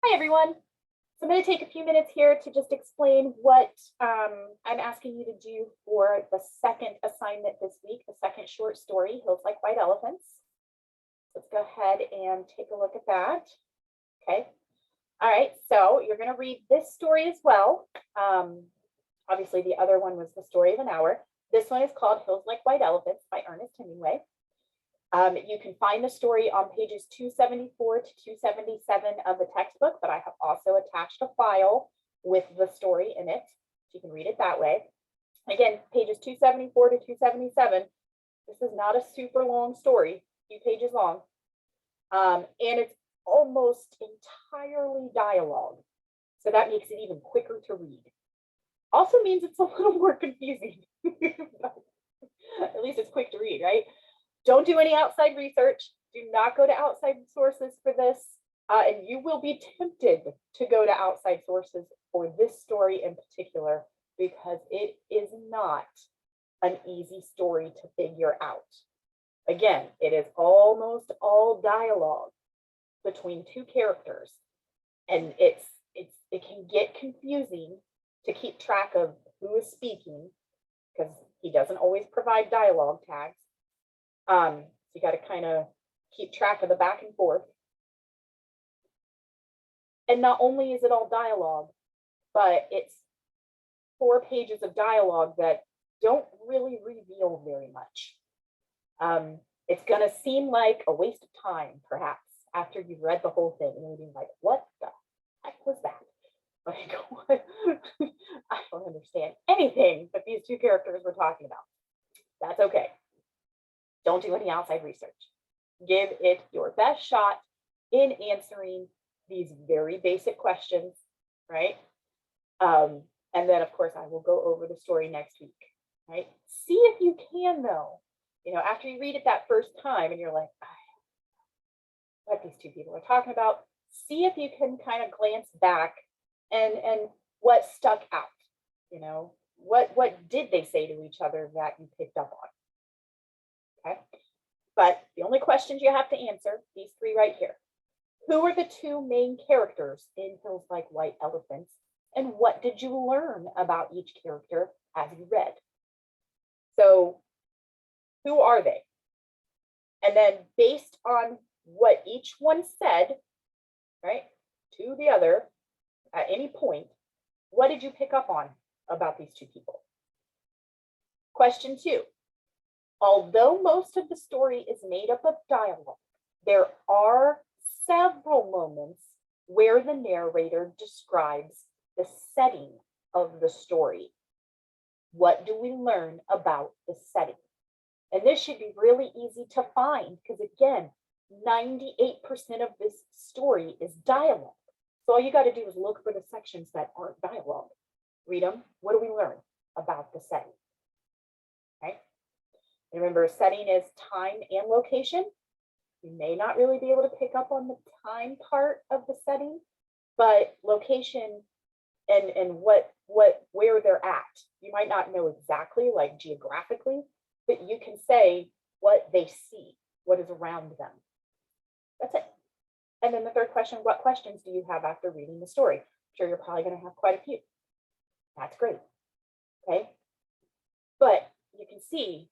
Hi, everyone. So I'm going to take a few minutes here to just explain what I'm asking you to do for the second assignment this week, the second short story, Hills Like White Elephants. Let's go ahead and take a look at that. Okay. All right. So you're going to read this story as well. Obviously, the other one was The Story of an Hour. This one is called Hills Like White Elephants by Ernest Hemingway. You can find the story on pages 274 to 277 of the textbook, but I have also attached a file with the story in it. So you can read it that way. Again, pages 274 to 277. This is not a super long story, a few pages long. And it's almost entirely dialogue. So that makes it even quicker to read. Also means it's a little more confusing. At least it's quick to read, right? Don't do any outside research. Do not go to outside sources for this. And you will be tempted to go to outside sources for this story in particular, because it is not an easy story to figure out. Again, it is almost all dialogue between two characters. And it can get confusing to keep track of who is speaking, because he doesn't always provide dialogue tags. So you got to kind of keep track of the back and forth. And not only is it all dialogue, but it's 4 pages of dialogue that don't really reveal very much. It's going to seem like a waste of time, perhaps, after you've read the whole thing and you're being like, what the heck was that? Like, what? I don't understand anything that these two characters were talking about. That's okay. Don't do any outside research. Give it your best shot in answering these very basic questions, right? And then, of course, I will go over the story next week, right? See if you can, though. After you read it that first time and you're like, what these two people are talking about, see if you can kind of glance back and what stuck out. What did they say to each other that you picked up on? Okay, but the only questions you have to answer, these 3 right here. Who are the 2 main characters in Hills Like White Elephants? And what did you learn about each character as you read? So who are they? And then based on what each one said, right, to the other at any point, what did you pick up on about these 2 people? Question 2. Although most of the story is made up of dialogue, there are several moments where the narrator describes the setting of the story. What do we learn about the setting? And this should be really easy to find because, again, 98% of this story is dialogue. So all you got to do is look for the sections that aren't dialogue. Read them. What do we learn about the setting? Okay. Remember, setting is time and location. You may not really be able to pick up on the time part of the setting, but location and where they're at. You might not know exactly, like geographically, but you can say what they see, what is around them. That's it. And then the third question, what questions do you have after reading the story? I'm sure you're probably going to have quite a few. That's great. Okay. But you can see,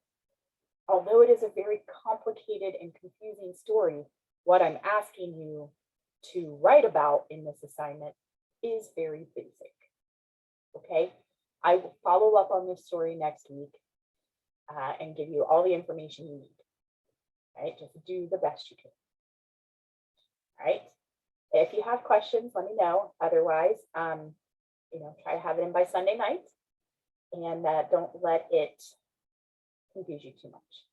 although it is a very complicated and confusing story, what I'm asking you to write about in this assignment is very basic. Okay, I will follow up on this story next week and give you all the information you need. All right, just do the best you can. All right, if you have questions, let me know. Otherwise, try to have it in by Sunday night, and don't let it confuse you too much.